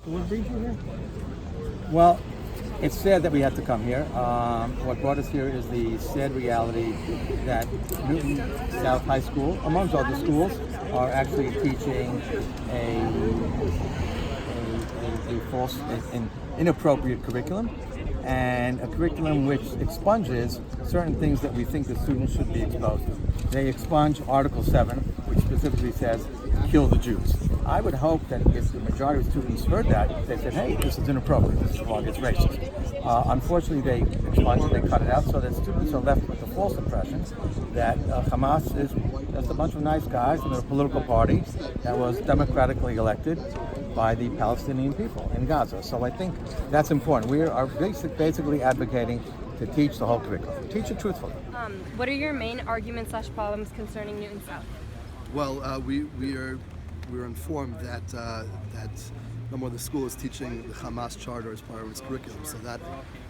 What brings you here? Well, it's sad that we had to come here. What brought us here is the sad reality that Newton South High School, amongst other schools, are actually teaching a false and inappropriate curriculum, and a curriculum which expunges certain things that we think the students should be exposed to. They expunge Article 7, which specifically says, kill the Jews. I would hope that if the majority of students heard that, they said, hey, this is inappropriate, this is wrong, it's racist. Unfortunately, they expunged it, they cut it out, so that students are left with the false impression that Hamas is just a bunch of nice guys in a political party that was democratically elected by the Palestinian people in Gaza. So I think that's important. We are basically advocating to teach the whole curriculum. Teach it truthfully. What are your main arguments/problems concerning Newton South? Well, we're informed that number one, the school is teaching the Hamas charter as part of its curriculum, so that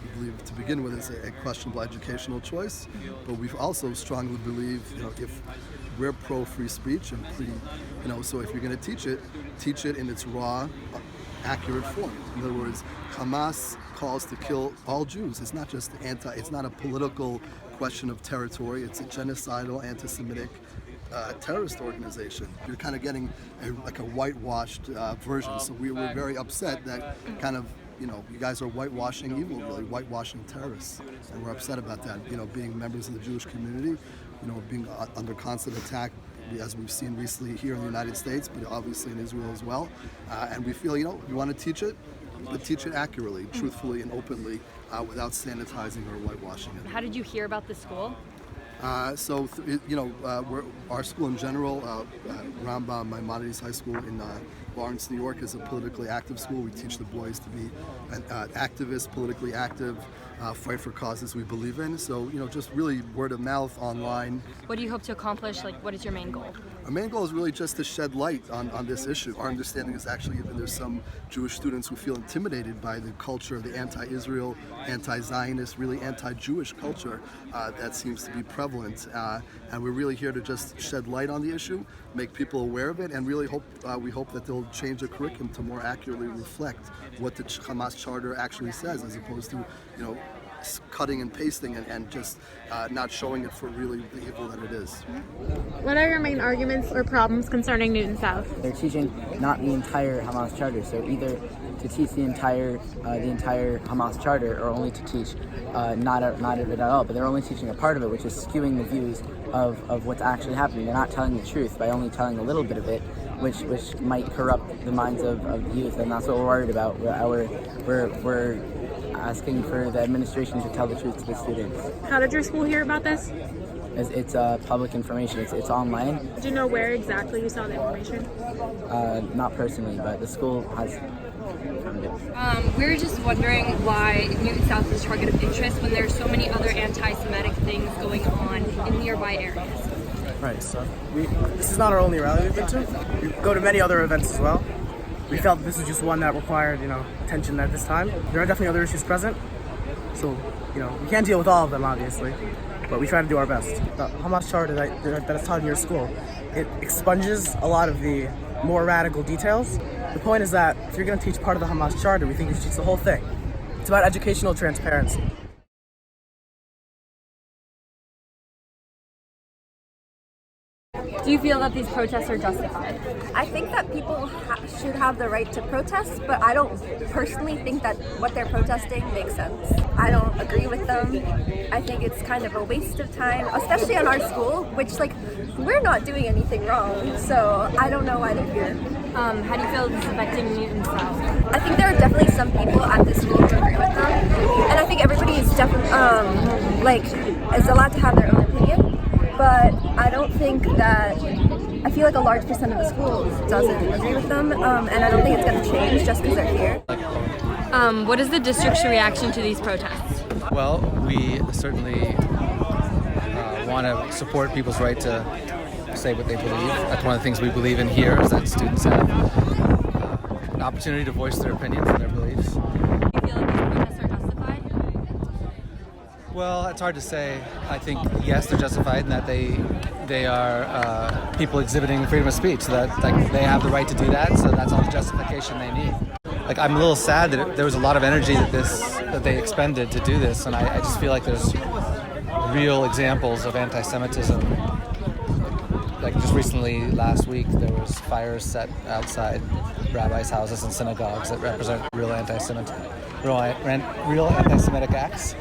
we believe to begin with is a questionable educational choice. But we also strongly believe, if we're pro free speech and so if you're going to teach it in its raw, accurate form. In other words, Hamas calls to kill all Jews. It's not just it's not a political question of territory. It's a genocidal, anti-Semitic terrorist organization. You're kind of getting a whitewashed version. So we were very upset that you guys are whitewashing evil, really, whitewashing terrorists. And we're upset about that, being members of the Jewish community, being under constant attack, as we've seen recently here in the United States, but obviously in Israel as well. And we feel, you want to teach it, but teach it accurately, truthfully, and openly, without sanitizing or whitewashing it. How did you hear about the school? Our school in general, Rambam Maimonides High School in Lawrence, New York, is a politically active school. We teach the boys to be activists, politically active, fight for causes we believe in. So, just really word of mouth online. What do you hope to accomplish? What is your main goal? Our main goal is really just to shed light on this issue. Our understanding is actually that there's some Jewish students who feel intimidated by the culture, the anti-Israel, anti-Zionist, really anti-Jewish culture that seems to be prevalent. And we're really here to just shed light on the issue, make people aware of it, and really we hope that they'll change the curriculum to more accurately reflect what the Hamas charter actually says, as opposed to, cutting and pasting and just not showing it for really the evil that it is. What are your main arguments or problems concerning Newton South? They're teaching not the entire Hamas charter, so either to teach the entire Hamas charter, or only to teach not of it at all. But they're only teaching a part of it, which is skewing the views of what's actually happening. They're not telling the truth by only telling a little bit of it, which might corrupt the minds of the youth, and that's what we're worried about. We're asking for the administration to tell the truth to the students. How did your school hear about this? It's public information. It's online. Do you know where exactly you saw the information? Not personally, but the school has found it. We're just wondering why Newton South is a target of interest when there's so many other anti-Semitic things going on in nearby areas. Right, so this is not our only rally we've been to. We go to many other events as well. We felt that this was just one that required, attention at this time. There are definitely other issues present, so, we can't deal with all of them, obviously, but we try to do our best. The Hamas charter that is taught in your school, it expunges a lot of the more radical details. The point is that if you're going to teach part of the Hamas charter, we think you should teach the whole thing. It's about educational transparency. Do you feel that these protests are justified? I think that people should have the right to protest, but I don't personally think that what they're protesting makes sense. I don't agree with them. I think it's kind of a waste of time, especially on our school, which, we're not doing anything wrong, so I don't know why they're here. How do you feel this is affecting Newton South? I think there are definitely some people at this school who agree with them, and I think everybody is definitely, is allowed to have their own opinion. But I don't think that, I feel like a large percent of the school doesn't agree with them, and I don't think it's going to change just because they're here. What is the district's reaction to these protests? Well, we certainly want to support people's right to say what they believe. That's one of the things we believe in here, is that students have an opportunity to voice their opinions and their beliefs. Do you feel like these protests are justified? Well, it's hard to say. I think, yes, they're justified in that they are people exhibiting freedom of speech, so that they have the right to do that, so that's all the justification they need. like I'm a little sad that there was a lot of energy that they expended to do this, and I just feel like there's real examples of anti-Semitism. Like just recently, last week, there was fires set outside rabbis' houses and synagogues that represent real anti-Semitic acts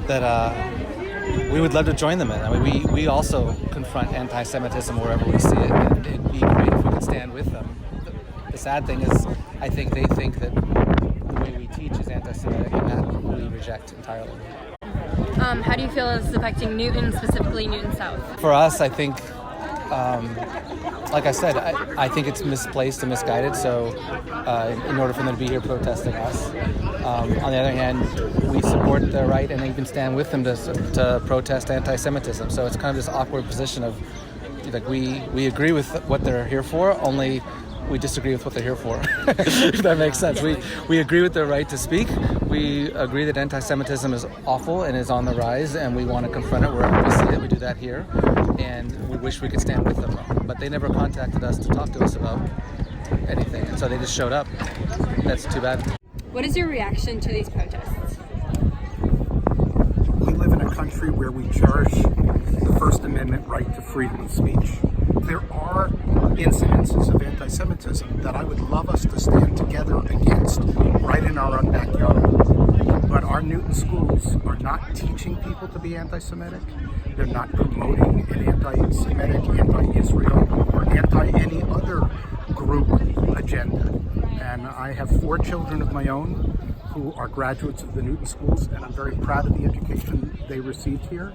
that we would love to join them in. I mean, we also confront anti-Semitism wherever we see it, and it'd be great if we could stand with them. The sad thing is, I think they think that the way we teach is anti-Semitic, and that we reject entirely. How do you feel it's affecting Newton, specifically Newton South? For us, I think, like I said, I think it's misplaced and misguided, so in order for them to be here protesting us. On the other hand, we support their right and even stand with them to protest anti-Semitism. So it's kind of this awkward position of, like, we agree with what they're here for, only we disagree with what they're here for, if that makes sense. We agree with their right to speak. We agree that anti-Semitism is awful and is on the rise, and we want to confront it wherever we see it. We do that here, and we wish we could stand with them. But they never contacted us to talk to us about anything, and so they just showed up. That's too bad. What is your reaction to these protests? We live in a country where we cherish the First Amendment right to freedom of speech. There are incidences of anti-Semitism that I would love us to stand together against right in our own backyard. But our Newton schools are not teaching people to be anti-Semitic. They're not promoting an anti-Semitic, anti-Israel, or anti-any other group agenda. And I have 4 children of my own who are graduates of the Newton schools, and I'm very proud of the education they received here,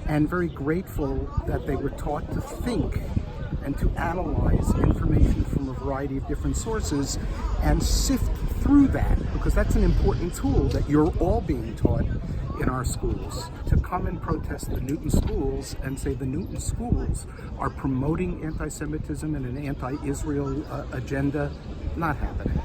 and very grateful that they were taught to think and to analyze information from a variety of different sources and sift through that, because that's an important tool that you're all being taught in our schools. To come and protest the Newton schools and say the Newton schools are promoting anti-Semitism and an anti-Israel agenda, not happening.